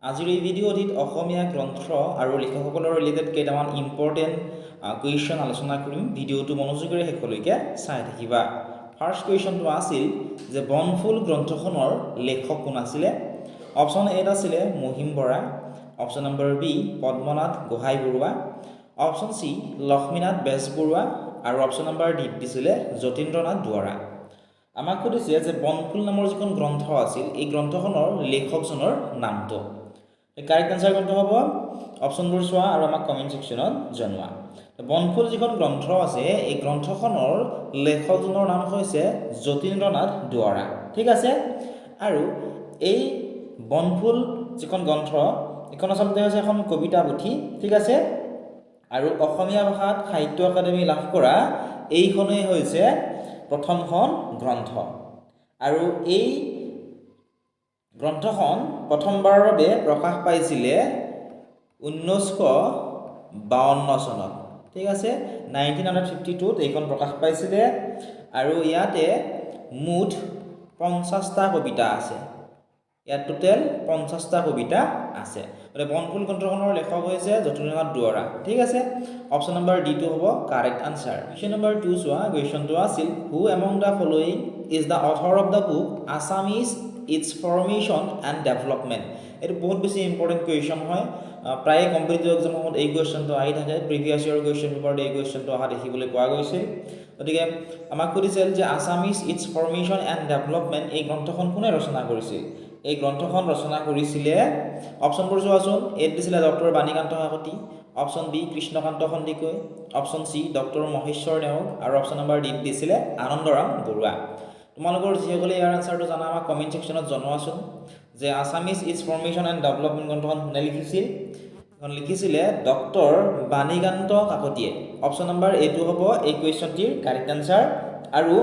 আজিৰ এই ভিডিঅ'টিত অসমীয়া গ্ৰন্থ আৰু লেখকসকলৰ ৰিলেটেড কেইটামান ইম্পৰ্টেণ্ট কুৱেশ্যন আলোচনা কৰিম। ভিডিঅ'টো মনোযোগেৰে শেষলৈকে চাই থাকিবা। ফাৰ্ষ্ট কুৱেশ্যনটো আছিল যে বনফুল গ্ৰন্থখনৰ লেখক কোন আছিলে? অপশ্যন এ আছিলে Mahim Bora, option number B Padmanath Gohain Baruah, option C Lakshminath Bezbaroa আৰু অপশ্যন নম্বৰ ডি দিছিলে যতীন্দ্ৰনাথ দুৱৰা। আমাক সুধিছে যে বনফুল নামৰ যিখন গ্ৰন্থ আছিল এই গ্ৰন্থখনৰ লেখকজনৰ নামটো। কাৰেক্ট আনসাৰ কোনটো হ'ব? অপশ্যনবোৰ চোৱা আৰু আমাক কমেণ্ট ছেকশ্যনত জনোৱা। বনফুল যিখন গ্ৰন্থ আছে এই গ্ৰন্থখনৰ লেখকজনৰ নাম হৈছে যতীন্দ্ৰনাথ দুৱৰা। ঠিক আছে। আৰু এই বনফুল যিখন গ্ৰন্থ এইখন আচলতে হৈছে এখন কবিতা পুথি। ঠিক আছে। আৰু অসমীয়া ভাষাত সাহিত্য একাডেমী লাভ কৰা এইখনেই হৈছে প্ৰথমখন গ্ৰন্থ। আৰু এই গ্ৰন্থখন প্ৰথমবাৰৰ বাবে প্ৰকাশ পাইছিলে 1952 চনত। ঠিক আছে। 1952ত এইখন প্ৰকাশ পাইছিলে আৰু ইয়াতে মুঠ 50টা কবিতা আছে। ইয়াত টোটেল 50টা কবিতা আছে। গতিকে বনফুল গ্ৰন্থখনৰ লেখক হৈছে যতীন্দ্ৰনাথ দুৱৰা। ঠিক আছে। অপশ্যন নম্বৰ ডিটো হ'ব কাৰেক্ট আনসাৰ। কুৱেশ্যন নম্বৰ 2 চোৱা। কুৱেশ্যনটো আছিল who among the following is the author of the book Assamese its formation and development. এইটো বহুত বেছি ইম্পৰ্টেণ্ট কুৱেশ্যন হয়। প্ৰায় কম্পিটিটিভ এক্সামত এই কুৱেশ্যনটো আহি থাকে। প্ৰিভিয়াছ ইয়েৰ কুৱেশ্যন পেপাৰত এই কুৱেশ্যনটো অহা দেখিবলৈ পোৱা গৈছিল। গতিকে আমাক সুধিছিল যে Assamese its formation and development এই গ্ৰন্থখন কোনে ৰচনা কৰিছিল? এই গ্ৰন্থখন ৰচনা কৰিছিলে, অপশ্যনবোৰ চোৱাচোন। এত দিছিলে doctor Banikanta Kakati, option B Krishnakanta Sandikai, option C doctor Maheswar Neog আৰু অপশ্যন নম্বৰ ডি দিছিলে আনন্দৰাম বৰুৱা। তোমালোকৰ যিসকলে ইয়াৰ আনসাৰটো জানা আমাক কমেণ্ট ছেকশ্যনত জনোৱাচোন যে Assamese its formation and development গ্ৰন্থখন কোনে লিখিছিল? এখন লিখিছিলে ডক্টৰ বাণীকান্ত কাকতিয়ে। অপশ্যন নম্বৰ এইটো হ'ব এই কুৱেশ্যনটিৰ কাৰেক্ট আনসাৰ। আৰু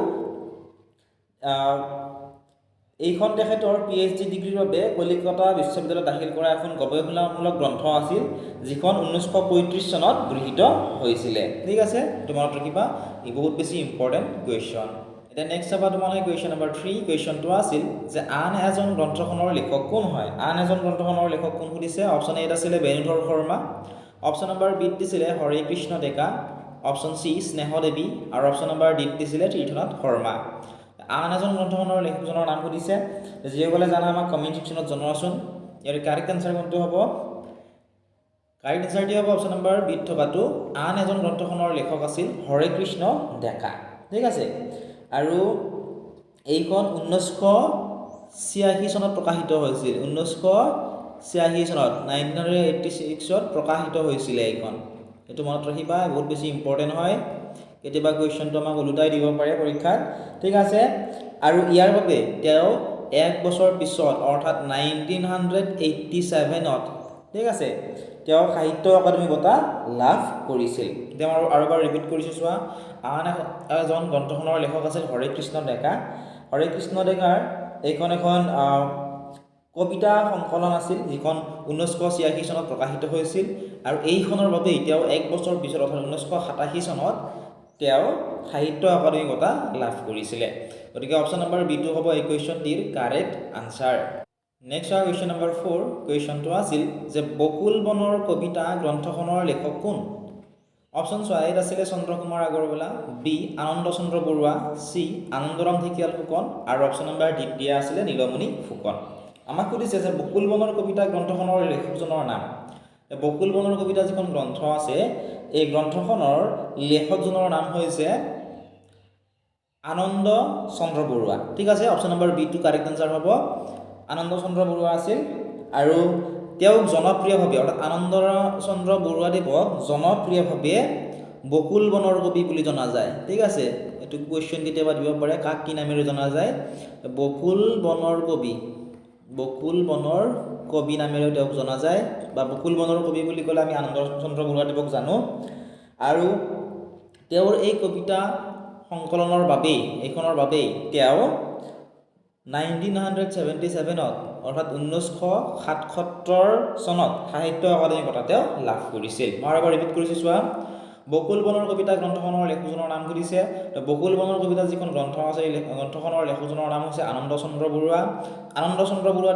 এইখন তেখেতৰ PhD ডিগ্ৰীৰ বাবে কলিকতা বিশ্ববিদ্যালয়ত দাখিল কৰা এখন গৱেষণামূলক গ্ৰন্থ আছিল যিখন 1935 চনত গৃহীত হৈছিলে। ঠিক আছে। তোমালোক ৰাখিবা, ই বহুত বেছি ইম্পৰ্টেণ্ট কুৱেশ্যন। এতিয়া নেক্সট চাবা তোমালোকে কুৱেশ্যন নম্বৰ 3। কুৱেশ্যনটো আছিল যে আন এজন গ্ৰন্থখনৰ লেখক কোন হয়? আন এজন গ্ৰন্থখনৰ লেখক কোন সুধিছে? অপশ্যন এ আছিলে Benudhar Sharma, option number B দিছিলে হৰে কৃষ্ণ ডেকা, অপশ্যন চি স্নেহদেৱী আৰু অপশ্যন নম্বৰ ডি দিছিলে তীৰ্থনাথ শৰ্মা। আন এজন গ্ৰন্থখনৰ লেখকজনৰ নাম সুধিছে। যিসকলে জানা আমাক কমেণ্ট ছেকশ্যনত জনোৱাচোন। ইয়াৰ কাৰেক্ট আনসাৰ কোনটো হ'ব? কাৰেক্ট আনসাৰটি হ'ব অপশ্যন নম্বৰ বিত থকাটো আন এজন গ্ৰন্থখনৰ লেখক আছিল হৰে কৃষ্ণ ডেকা। ঠিক আছে। আৰু এইখন 1986 চনত প্ৰকাশিত হৈছিল। 1986 চনত 1986ত প্ৰকাশিত হৈছিলে এইখন। এইটো মনত ৰাখিবা, বহুত বেছি ইম্পৰ্টেণ্ট হয়। কেতিয়াবা কুৱেশ্যনটো আমাক ওলোটাই দিব পাৰে পৰীক্ষাত। ঠিক আছে। আৰু ইয়াৰ বাবে তেওঁ 1 বছৰ পিছত অৰ্থাৎ 1987ত ঠিক আছে তেওঁ সাহিত্য একাডেমী বঁটা লাভ কৰিছিল। তেওঁ আৰু এবাৰ ৰিপিট কৰিছোঁ চোৱা। আন এজন গ্ৰন্থখনৰ লেখক আছিল হৰে কৃষ্ণ ডেকা। হৰে কৃষ্ণ ডেকাৰ এইখন এখন কবিতা সংকলন আছিল যিখন 1986 চনত প্ৰকাশিত হৈছিল। আৰু এইখনৰ বাবে তেওঁ 1 বছৰ পিছত অৰ্থাৎ 1987 চনত তেওঁ সাহিত্য একাডেমী বঁটা লাভ কৰিছিলে। গতিকে অপশ্যন নম্বৰ বিটো হ'ব এই কুৱেশ্যনটিৰ কাৰেক্ট আনসাৰ। নেক্সট হয় কুৱেশ্যন নম্বৰ 4। কুৱেশ্যনটো আছিল যে বকুল বনৰ কবিতা গ্ৰন্থখনৰ লেখক কোন? অপশ্যন চোৱা। এত আছিলে চন্দ্ৰকুমাৰ আগৰৱালা, বি আনন্দ চন্দ্ৰ বৰুৱা, চি আনন্দৰাম ঢেকিয়াল ফুকন আৰু অপশ্যন নম্বৰ ডি দিয়া আছিলে নীলমণি ফুকন। আমাক সুধিছে যে বকুল বনৰ কবিতা গ্ৰন্থখনৰ লেখকজনৰ নাম। বকুল বনৰ কবিতা যিখন গ্ৰন্থ আছে এই গ্ৰন্থখনৰ লেখকজনৰ নাম হৈছে আনন্দ চন্দ্ৰ বৰুৱা। ঠিক আছে। অপশ্যন নম্বৰ বিটো কাৰেক্ট আনসাৰ হ'ব। আনন্দ চন্দ্ৰ বৰুৱা আছিল। আৰু তেওঁক জনপ্ৰিয়ভাৱে অৰ্থাৎ আনন্দ চন্দ্ৰ বৰুৱাদেৱক জনপ্ৰিয়ভাৱে বকুল বনৰ কবি বুলি জনা যায়। ঠিক আছে। এইটো কুৱেশ্যন কেতিয়াবা দিব পাৰে, কাক কি নামেৰে জনা যায়? বকুল বনৰ কবি, বকুল বনৰ কবি নামেৰে তেওঁক জনা যায়, বা বকুল বনৰ কবি বুলি ক'লে আমি আনন্দ চন্দ্ৰ বৰুৱাদেৱক জানো। আৰু তেওঁৰ এই কবিতা সংকলনৰ বাবেই এইখনৰ বাবেই তেওঁ 1977ত অৰ্থাৎ 1977 চনত সাহিত্য একাডেমী বঁটা তেওঁ লাভ কৰিছিল। মই এবাৰ ৰিপিট কৰিছোঁ চোৱা। বকুল বনৰ কবিতা গ্ৰন্থখনৰ লেখকজনৰ নাম সুধিছে তো বকুল বনৰ কবিতা যিখন গ্ৰন্থ আছে এই গ্ৰন্থখনৰ লেখকজনৰ নাম হৈছে আনন্দ চন্দ্ৰ বৰুৱা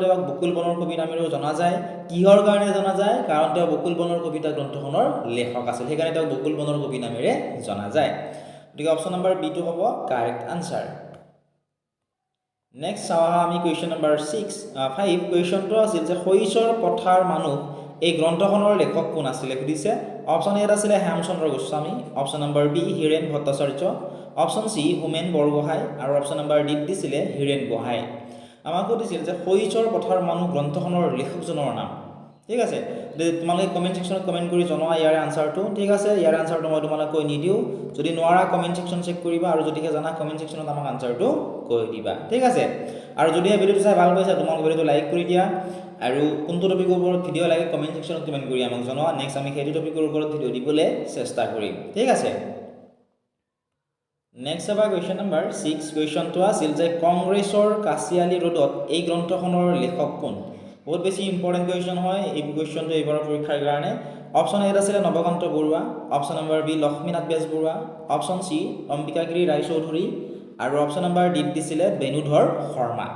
তেওঁক বকুল বনৰ কবি নামেৰেও জনা যায় কিহৰ কাৰণে জনা যায় কাৰণ তেওঁ বকুল বনৰ কবিতা গ্ৰন্থখনৰ লেখক আছিল সেইকাৰণে তেওঁক বকুল বনৰ কবি নামেৰে জনা যায় গতিকে অপচন নম্বৰ বি টো হ'ব কাৰেক্ট আনসাৰ নেক্সট চাওঁ আমি কুৱেশ্যন নম্বৰ 5 কুৱেশ্যনটো আছিল যে শৈশৰ পথাৰ মানুহ এই গ্ৰন্থখনৰ লেখক কোন আছিলে সুধিছে অপচন এ আছিলে Hemchandra Goswami option number B Hiren Bhattacharya option C Homen Borgohain আৰু অপচন নম্বৰ ডি দিছিলে হীৰেন গোহাঁই আমাক সুধিছিল যে শৈশৰ পথাৰ মানুহ গ্ৰন্থখনৰ লেখকজনৰ নাম ঠিক আছে তোমালোকে কমেন্ট সেকশনত কমেন্ট কৰি জনোৱা ইয়াৰ আনসাৰটো ঠিক আছে ইয়াৰ আনসাৰটো মই তোমালোকক কৈ নিদিও যদি নোৱাৰা কমেন্ট সেকশন চেক কৰিবা আৰু যদিহে জানা কমেন্ট সেকশনত আমাক আনসাৰটো কৈ দিবা ঠিক আছে আৰু যদি এই ভিডিওটো চাই ভাল পাইছা তোমালোকে ভিডিওটো লাইক কৰি দিয়া আৰু কোনটো টপিকৰ ওপৰত ভিডিও লাগে কমেন্ট সেকশনত কমেন্ট কৰি আমাক জনোৱা নেক্সট আমি সেইটো টপিকৰ ওপৰত ভিডিও দিবলৈ চেষ্টা কৰিম ঠিক আছে নেক্সট আবাৰ কুৱেশ্যন নম্বৰ 6 কুৱেশ্যনটো আছিল যে কংগ্ৰেছৰ কাছিয়ালী ৰোডত এই গ্ৰন্থখনৰ লেখক কোন বহুত বেছি ইম্পৰ্টেন্ট কুৱেশ্যন হয় এই কুৱেশ্যনটো এইবাৰ পৰীক্ষাৰ কাৰণে অপচন এ আছিল Nabakanta Baruah option number B Lakshminath Bezbaroa option C Ambikagiri Raichoudhury আৰু অপচন নম্বৰ ডি দিছিলে বেনুধৰ শৰ্মা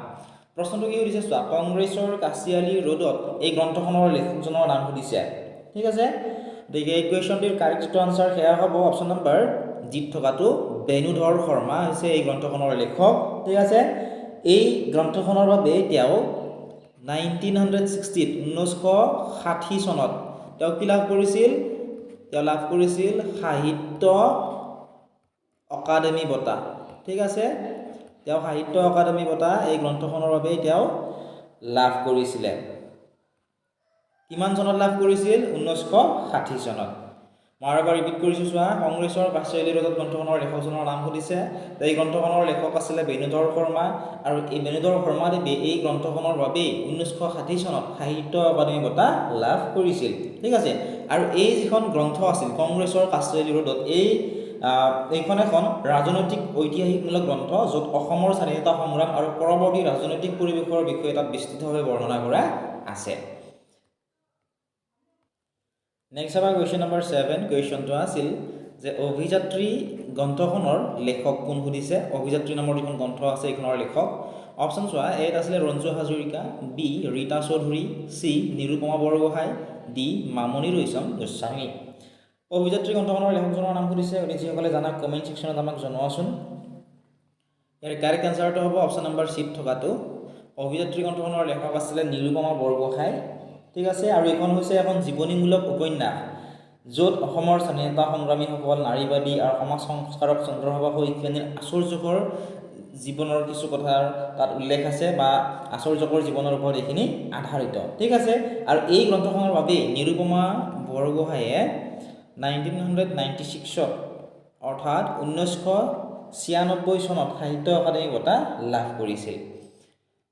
প্ৰশ্নটো কি সুধিছে চোৱা কংগ্ৰেছৰ কাছিয়ালী ৰোডত এই গ্ৰন্থখনৰ লেখকজনৰ নাম সুধিছে ঠিক আছে দেখি এই কুৱেশ্যনটিৰ কাৰেক্ট আনসাৰ হেয়া হ'ব অপচন নম্বৰ জিত থকাটো বেনুধৰ শৰ্মা হৈছে এই গ্ৰন্থখনৰ লেখক ঠিক আছে এই গ্ৰন্থখনৰ বাবে তেওঁ 1960 চনত তেওঁ কি লাভ কৰিছিল তেওঁ লাভ কৰিছিল সাহিত্য অকাডেমি বঁটা ঠিক আছে তেওঁ সাহিত্য অকাডেমি বঁটা এই গ্ৰন্থখনৰ বাবে তেওঁ লাভ কৰিছিল কিমান চনত লাভ কৰিছিল 1960 চনত মই এবাৰ ৰিপিট কৰিছো চোৱা কংগ্ৰেছৰ কাছিয়ালী ৰোডত গ্ৰন্থখনৰ লেখকজনৰ নাম সুধিছে এই গ্ৰন্থখনৰ লেখক আছিল বেনুধৰ শৰ্মা আৰু এই বেনুধৰ শৰ্মা দেৱে এই গ্ৰন্থখনৰ বাবে 1960 চনত সাহিত্য অকাডেমি বঁটা লাভ কৰিছিল ঠিক আছে আৰু এই যিখন গ্ৰন্থ আছিল কংগ্ৰেছৰ কাছিয়ালী ৰোডত এইখন এখন ৰাজনৈতিক ঐতিহাসিকমূলক গ্ৰন্থ য'ত অসমৰ স্বাধীনতা সংগ্ৰাম আৰু পৰৱৰ্তী ৰাজনৈতিক পৰিৱেশৰ বিষয়ে তাত বিস্তৃতভাৱে বৰ্ণনা কৰা আছে নেক্সট আবাৰ কুৱেশ্যন নম্বৰ 7 কুৱেশ্যনটো আছিল যে অভিযাত্ৰী গ্ৰন্থখনৰ লেখক কোন সুধিছে অভিযাত্ৰী নামৰ যিখন গ্ৰন্থ আছে এইখনৰ লেখক অপচন চোৱা এ আছিলে ৰঞ্জু হাজৰিকা বি ৰীতা চৌধুৰী সি নিৰুপমা বৰগোহাঁই ডি মামণি ৰয়ছম গোস্বামী অভিযাত্ৰী গ্ৰন্থখনৰ লেখকজনৰ নাম সুধিছে যিসকলে জানা কমেন্ট সেকশনত আমাক জনোৱাচোন ইয়াৰ কাৰেক্ট আনসাৰটো হ'ব অপচন নম্বৰ সি থকাটো অভিযাত্ৰী গ্ৰন্থখনৰ লেখক আছিল নিৰুপমা বৰগোহাঁই ঠিক আছে আৰু এখন হৈছে এখন জীৱনীমূলক উপন্যাস য'ত অসমৰ স্বাধীনতা সংগ্ৰামীসকল নাৰীবাদী আৰু সমাজ সংস্কাৰক চন্দ্ৰপ্ৰভা শইকীয়াৰ আশ্চৰ্যকৰ জীৱনৰ কিছু কথা তাত উল্লেখ আছে বা আশ্চৰ্যকৰ জীৱনৰ ওপৰত এইখিনি আধাৰিত ঠিক আছে আৰু এই গ্ৰন্থখনৰ বাবে নিৰুপমা বৰগোহাঁয়ে 1996 অৰ্থাৎ 1996 চনত সাহিত্য অকাডেমি বঁটা লাভ কৰিছিল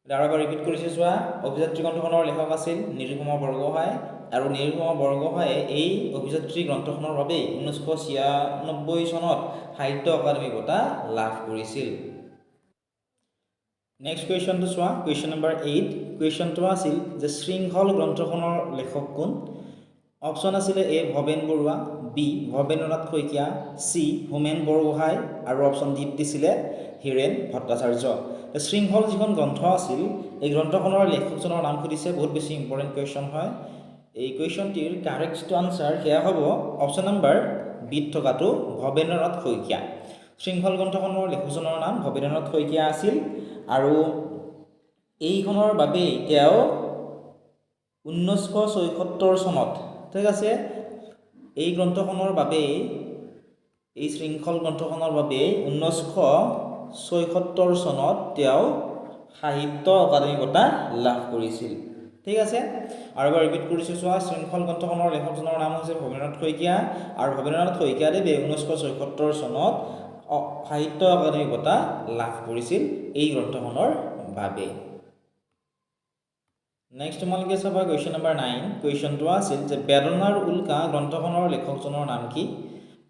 আৰু এবাৰ ৰিপিট কৰিছো চোৱা অভিযাত্ৰী গ্ৰন্থখনৰ লেখক আছিল নিৰুপমা বৰগোহাঁই আৰু নিৰুপমা বৰগোহাঁয়ে এই অভিযাত্ৰী গ্ৰন্থখনৰ বাবে 1996 চনত সাহিত্য অকাডেমি বঁটা লাভ কৰিছিল নেক্সট কুৱেশ্যনটো চোৱা কুৱেশ্যন নম্বৰ 8 কুৱেশ্যনটো আছিল যে শৃংখল গ্ৰন্থখনৰ লেখক কোন অপচন আছিল এ ভবেন বৰুৱা বি ভবেন্দ্ৰনাথ শইকীয়া সি হোমেন বৰগোহাঁই আৰু অপচন ডি দিছিলে হীৰেন ভট্টাচাৰ্য শৃংখল যিখন গ্ৰন্থ আছিল এই গ্ৰন্থখনৰ লেখকজনৰ নাম সুধিছে বহুত বেছি ইম্পৰ্টেন্ট কুৱেশ্যন হয় এই কুৱেশ্যনটিৰ কাৰেক্ট আনসাৰ হেয়া হ'ব অপচন নম্বৰ বি থকাটো ভবেন্দ্ৰনাথ শইকীয়া শৃংখল গ্ৰন্থখনৰ লেখকজনৰ নাম ভবেন্দ্ৰনাথ শইকীয়া আছিল আৰু এইখনৰ বাবে তেওঁ 1976 চনত ঠিক আছে এই গ্ৰন্থখনৰ বাবে এই শৃংখল গ্ৰন্থখনৰ বাবে 1976 চনত তেওঁ সাহিত্য অকাডেমি বঁটা লাভ কৰিছিল ঠিক আছে আৰু এবাৰ ৰিপিট কৰিছো চোৱা শৃংখল গ্ৰন্থখনৰ লেখকজনৰ নাম হৈছে ভবেন্দ্ৰনাথ শইকীয়া আৰু ভবেন্দ্ৰনাথ শইকীয়া দেৱে 1976 চনত সাহিত্য অকাডেমি বঁটা লাভ কৰিছিল এই গ্ৰন্থখনৰ বাবে নেক্সট তোমালোকে চাবা কুৱেশ্যন নম্বৰ 9 কুৱেশ্যনটো আছিল যে বেদনাৰ উল্কা গ্ৰন্থখনৰ লেখকজনৰ নাম কি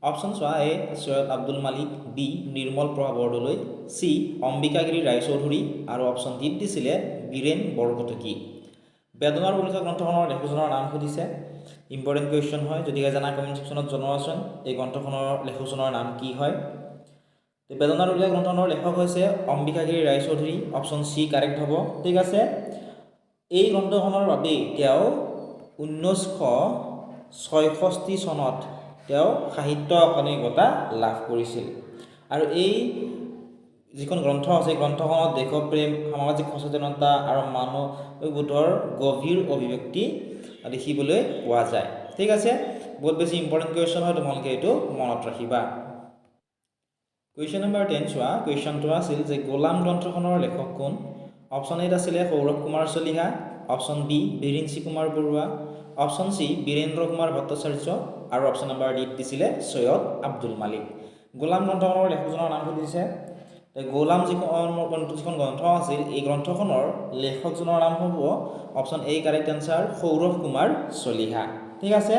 অপচন চোৱা এ সৈয়দ আব্দুল মালিক বি নিৰ্মল প্ৰভা বৰদলৈ সি অম্বিকাগিৰি ৰায়চৌধুৰী আৰু অপচন ডি দিছিলে বীৰেন বৰকটকী বেদনাৰ উল্কা গ্ৰন্থখনৰ লেখকজনৰ নাম সুধিছে ইম্পৰ্টেণ্ট কুৱেশ্যন হয়, যদিহে জানা কমেণ্ট ছেকশ্যনত জনাবাচোন এই গ্ৰন্থখনৰ লেখকজনৰ নাম কি হয়। বেদনাৰ উলিয়া গ্ৰন্থখনৰ লেখক হৈছে Ambikagiri Raichoudhury, option C correct হ'ব। ঠিক আছে, এই গ্ৰন্থখনৰ বাবেই তেওঁ 1966 চনত তেওঁ সাহিত্য অকাডেমি বঁটা লাভ কৰিছিল। আৰু এই যিখন গ্ৰন্থ আছে গ্ৰন্থখনত দেশপ্ৰেম, সামাজিক সচেতনতা আৰু মানৱবোধৰ গভীৰ অভিব্যক্তি দেখিবলৈ পোৱা যায়। ঠিক আছে, বহুত বেছি ইম্পৰ্টেণ্ট কুৱেশ্যন হয়, তোমালোকে এইটো মনত ৰাখিবা। কুৱেশ্যন নম্বৰ 10 চোৱা। কুৱেশ্যনটো আছিল যে গোলাম গ্ৰন্থখনৰ লেখক কোন? অপশ্যন এত আছিলে সৌৰভ কুমাৰ চলিহা, অপশ্যন বি বিৰিঞ্চি কুমাৰ বৰুৱা, অপশ্যন চি বীৰেন্দ্ৰ কুমাৰ ভট্টাচাৰ্য আৰু অপশ্যন নম্বৰ ডি দিছিলে সৈয়দ আব্দুল মালিক। গোলাম গ্ৰন্থখনৰ লেখকজনৰ নাম সুধিছে। গোলাম যিখন গ্ৰন্থ আছিল এই গ্ৰন্থখনৰ লেখকজনৰ নাম হ'ব option A correct answer Saurabh Kumar Chaliha. ঠিক আছে,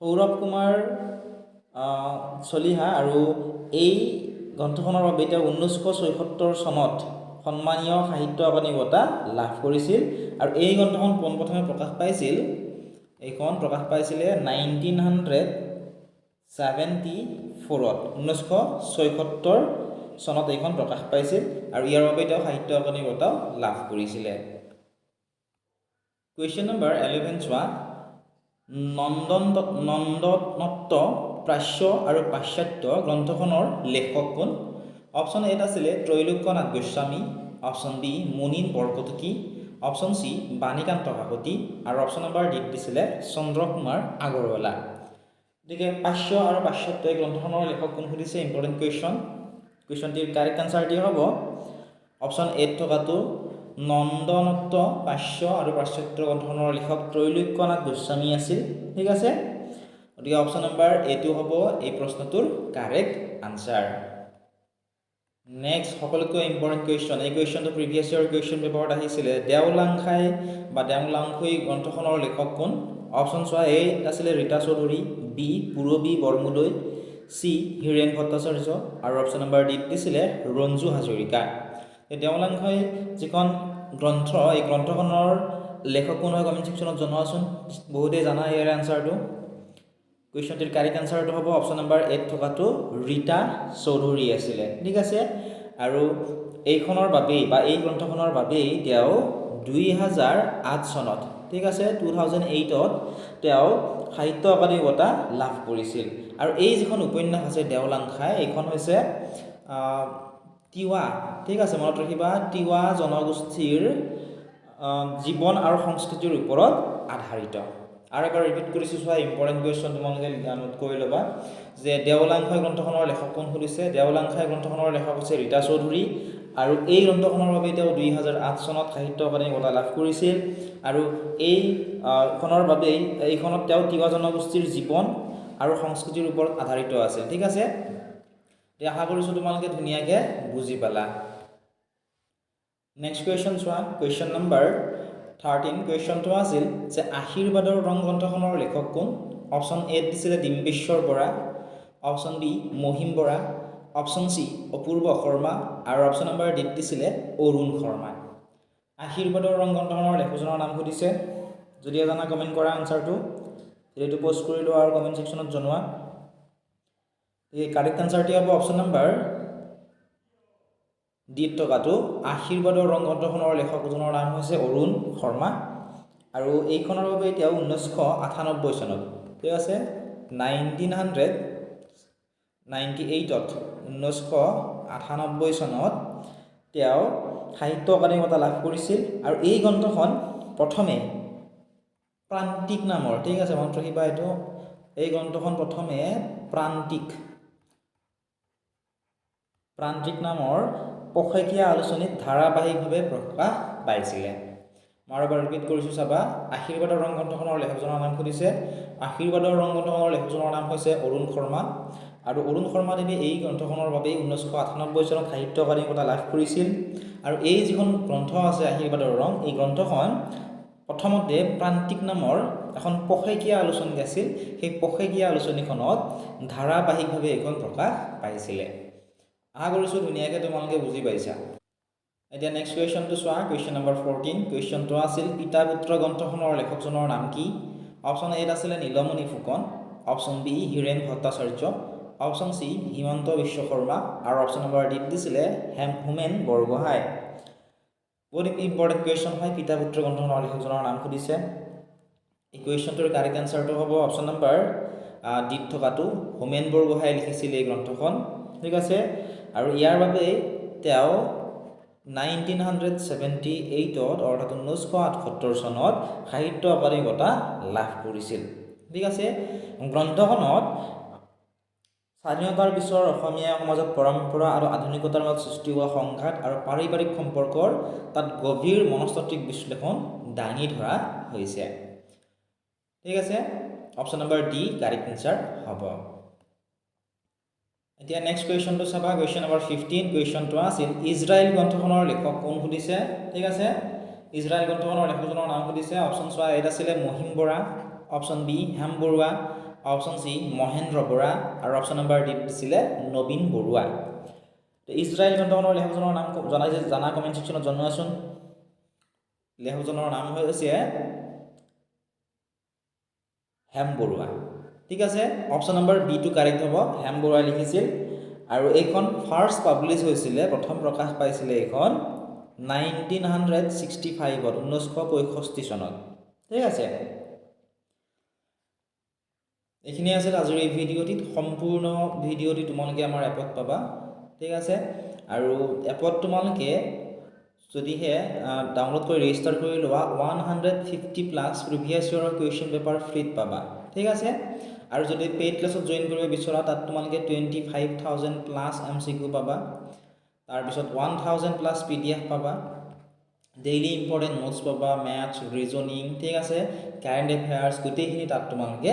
সৌৰভ কুমাৰ চলিহা আৰু এই গ্ৰন্থখনৰ বাবে তেওঁ 1976 চনত সন্মানীয় সাহিত্য অকাডেমি বঁটা লাভ কৰিছিল। আৰু এই গ্ৰন্থখন পোনপ্ৰথমে প্ৰকাশ পাইছিল, এইখন প্ৰকাশ পাইছিলে 1974 1976 চনত এইখন প্ৰকাশ পাইছিল আৰু ইয়াৰ বাবে তেওঁ সাহিত্য অকাডেমি বঁটাও লাভ কৰিছিলে। কুৱেশ্যন নম্বৰ 11 চোৱা। নন্দনতত্ত্ব প্ৰাচ্য আৰু পাশ্চাত্য গ্ৰন্থখনৰ লেখক কোন? অপশ্যন এত আছিলে Trailokyanath Goswami, option B Munin Borkotoki, option C Banikanta Kakati আৰু অপশ্যন নম্বৰ ডি দিছিলে চন্দ্ৰকুমাৰ আগৰৱালা। গতিকে প্ৰাচ্য আৰু পাশ্চাত্য এই গ্ৰন্থখনৰ লেখক কোন সুধিছে, ইম্পৰ্টেণ্ট কুৱেশ্যন। কুৱেশ্যনটিৰ কাৰেক্ট আনচাৰটি হ'ব অপশ্যন এত থকাটো নন্দনতত্ত্ব প্ৰাচ্য আৰু পাশ্চাত্য গ্ৰন্থখনৰ লেখক ত্ৰৈলোক্যনাথ গোস্বামী আছিল। ঠিক আছে, গতিকে অপশ্যন নম্বৰ এটো হ'ব এই প্ৰশ্নটোৰ কাৰেক্ট আনচাৰ। নেক্সট সকলোতকৈ ইম্পৰ্টেণ্ট কুৱেশ্যন, এই কুৱেশ্যনটো প্ৰিভিয়াছ ইয়েৰ কুৱেশ্যন পেপাৰত আহিছিলে। দেওলাংখাই বা দেওলাংখুই গ্ৰন্থখনৰ লেখক কোন? অপশ্যন চোৱা। এ আছিলে ৰীতা চৌধুৰী, বি পূৰবী বৰমুদৈ, চি হীৰেণ ভট্টাচাৰ্য আৰু অপশ্যন নম্বৰ ডি দিছিলে ৰঞ্জু হাজৰিকা। দেওলাংখুই যিখন গ্ৰন্থ এই গ্ৰন্থখনৰ লেখক কোন হয় কমেণ্ট ছেকশ্যনত জনোৱাচোন, বহুতেই জানা ইয়াৰ আনচাৰটো। কুৱেশ্যনটিৰ কাৰেক্ট আনচাৰটো হ'ব অপশ্যন নম্বৰ এত থকাটো ৰীতা চৌধুৰী আছিলে। ঠিক আছে, আৰু এইখনৰ বাবেই বা এই গ্ৰন্থখনৰ বাবেই তেওঁ 2008 চনত, ঠিক আছে 2008ত তেওঁ সাহিত্য অকাডেমি বঁটা লাভ কৰিছিল। আৰু এই যিখন উপন্যাস আছে দেওলাংখাই, এইখন হৈছে তিৱা, ঠিক আছে মনত ৰাখিবা, তিৱা জনগোষ্ঠীৰ জীৱন আৰু সংস্কৃতিৰ ওপৰত আধাৰিত। আৰু এবাৰ ৰিপিট কৰিছোঁ চোৱা, ইম্পৰ্টেণ্ট কুৱেশ্যন তোমালোকে নোট কৰি ল'বা যে দেওলাংখাই গ্ৰন্থখনৰ লেখক কোন সুধিছে। দেওলাংখাই গ্ৰন্থখনৰ লেখক হৈছে ৰীতা চৌধুৰী আৰু এই গ্ৰন্থখনৰ বাবে তেওঁ 2008 চনত সাহিত্য অকাডেমি বঁটা লাভ কৰিছিল। আৰু এইখনৰ বাবেই এইখনত তেওঁ তিৱা জনগোষ্ঠীৰ জীৱন আৰু সংস্কৃতিৰ ওপৰত আধাৰিত আছিল। ঠিক আছে, আশা কৰিছোঁ তোমালোকে ধুনীয়াকৈ বুজি পালা। নেক্সট কুৱেশ্যন চোৱা, কুৱেশ্যন নম্বৰ 13। কুৱেশ্যনটো আছিল যে আশীৰ্বাদৰ ৰং গ্ৰন্থখনৰ লেখক কোন? অপশ্যন এত দিছিলে Dimbeswar Bora, option B Mahim Bora, option C Apurba Sharma আৰু অপশ্যন নম্বৰ ডি দিছিলে অৰুণ শৰ্মা। আশীৰ্বাদৰ ৰং গ্ৰন্থখনৰ লেখকজনৰ নাম সুধিছে, যদি জানা কমেণ্ট কৰা আনচাৰটো, এইটো পষ্ট কৰি লোৱা আৰু কমেণ্ট ছেকশ্যনত জনোৱা। এই কাৰেক্ট আনচাৰটি হ'ব অপশ্যন নম্বৰ ডি টকাটো আশীৰ্বাদৰ ৰং গ্ৰন্থখনৰ লেখকজনৰ নাম হৈছে অৰুণ শৰ্মা। আৰু এইখনৰ বাবে তেওঁ 1998 চনত, ঠিক আছে 1998 চনত তেওঁ সাহিত্য অকাডেমি বঁটা লাভ কৰিছিল। আৰু এই গ্ৰন্থখন প্ৰথমে প্ৰান্তিক নামৰ, ঠিক আছে মনত ৰাখিবা এইটো, এই গ্ৰন্থখন প্ৰথমে প্ৰান্তিক নামৰ পষেকীয়া আলোচনীত ধাৰাবাহিকভাৱে প্ৰকাশ পাইছিলে। মই এবাৰ ৰিপিট কৰিছোঁ চাবা, আশীৰ্বাদৰ ৰং গ্ৰন্থখনৰ লেখকজনৰ নাম সুধিছে। আশীৰ্বাদৰ ৰং গ্ৰন্থখনৰ লেখকজনৰ নাম হৈছে অৰুণ শৰ্মা। আৰু অৰুণ শৰ্মাদেৱে এই গ্ৰন্থখনৰ বাবেই 1998 চনত সাহিত্য অকাডেমি বঁটা লাভ কৰিছিল। আৰু এই যিখন গ্ৰন্থ আছে আশীৰ্বাদৰ ৰং, এই গ্ৰন্থখন প্ৰথমতে প্ৰান্তিক নামৰ এখন পষেকীয়া আলোচনী আছিল। সেই পষেকীয়া আলোচনীখনত ধাৰাবাহিকভাৱে এইখন প্ৰকাশ পাইছিলে। আশা কৰিছোঁ ধুনীয়াকৈ তোমালোকে বুজি পাইছা। এতিয়া নেক্সট কুৱেশ্যনটো চোৱা, কুৱেশ্যন নম্বৰ 14। কুৱেশ্যনটো আছিল পিতা পুত্ৰ গ্ৰন্থখনৰ লেখকজনৰ নাম কি? অপশ্যন এত আছিলে Nilmoni Phukan, option B Hiren Bhattacharya, option C Himanta Biswa Sarma আৰু অপশ্যন নম্বৰ ডি দিছিলে হোমেন বৰগোহাঁই। বহুত ইম্পৰ্টেণ্ট কুৱেশ্যন হয়, পিতা পুত্ৰ গ্ৰন্থখনৰ লেখকজনৰ নাম সুধিছে। এই কুৱেশ্যনটোৰ কাৰেক্ট এনচাৰটো হ'ব অপশ্যন নম্বৰ ডিত থকাটো হোমেন বৰগোহাঁই লিখিছিল এই গ্ৰন্থখন, ঠিক আছে। আৰু ইয়াৰ বাবে তেওঁ 1978 অৰ্থাৎ 1978 চনত সাহিত্য অকাডেমী বঁটা লাভ কৰিছিল, ঠিক আছে। গ্ৰন্থখনত স্বাধীনতাৰ পিছৰ অসমীয়া সমাজত পৰম্পৰা আৰু আধুনিকতাৰ মাজত সৃষ্টি হোৱা সংঘাত আৰু পাৰিবাৰিক সম্পৰ্কৰ তাত গভীৰ মনস্তাত্ত্বিক বিশ্লেষণ দাঙি ধৰা হৈছে, ঠিক আছে। Option number D correct answer হ'ব। এতিয়া নেক্সট কুৱেশ্যনটো চাবা, কুৱেশ্যন নম্বৰ 15। কুৱেশ্যনটো আছিল ইজৰাইল গ্ৰন্থখনৰ লেখক কোন সুধিছে, ঠিক আছে। ইজৰাইল গ্ৰন্থখনৰ লেখকজনৰ নাম সুধিছে। অপশ্যন চোৱা এত আছিলে Mahim Bora, option B Hem Baruah, option C Mahendra Bora আৰু অপশ্যন নম্বৰ ডি দিছিলে নবীন বৰুৱা। ইজৰাইল গ্ৰন্থখনৰ লেখকজনৰ নাম জানা কমেণ্ট ছেকশ্যনত জনোৱাচোন। লেখকজনৰ নাম হৈছে হেম বৰুৱা, ঠিক আছে। অপশ্যন নম্বৰ বি টো কাৰেক্ট হ'ব, হেম বৰুৱাই লিখিছিল। আৰু এইখন ফাৰ্ষ্ট পাব্লিছ হৈছিলে, প্ৰথম প্ৰকাশ পাইছিলে এইখন 1965 1965 চনত, ঠিক আছে। এইখিনি আছিল আজিৰ এই ভিডিঅ'টিত। সম্পূৰ্ণ ভিডিঅ'টি তোমালোকে আমাৰ এপত পাবা, ঠিক আছে। আৰু এপত তোমালোকে যদিহে ডাউনলোড কৰি ৰেজিষ্টাৰ কৰি লোৱা 150+ প্ৰিভিয়াছ ইয়েৰৰ কুৱেশ্যন পেপাৰ ফ্ৰীত পাবা, ঠিক আছে। আৰু যদি পেইড ক্লাছত জইন কৰিব বিচৰা তাত তোমালোকে 25,000+ MCQ পাবা, তাৰপিছত 1,000+ PDF পাবা, ডেইলি ইম্পৰ্টেণ্ট নোটছ পাবা, মেথছ, ৰিজনিং, ঠিক আছে, কাৰেণ্ট এফেয়াৰ্ছ গোটেইখিনি তাত তোমালোকে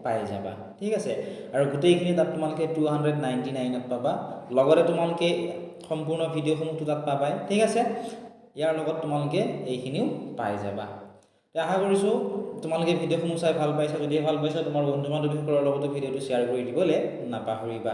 পাই যাবা, ঠিক আছে। আৰু গোটেইখিনি তাত তোমালোকে 299ত পাবা। লগতে তোমালোকে সম্পূৰ্ণ ভিডিঅ'সমূহটো তাত পাবাই, ঠিক আছে। ইয়াৰ লগত তোমালোকে এইখিনিও পাই যাবা। আশা কৰিছোঁ তোমালোকে ভিডিঅ'সমূহ চাই ভাল পাইছা। যদি ভাল পাইছা তোমাৰ বন্ধু বান্ধৱীসকলৰ লগতো ভিডিঅ'টো শ্বেয়াৰ কৰি দিবলৈ নাপাহৰিবা।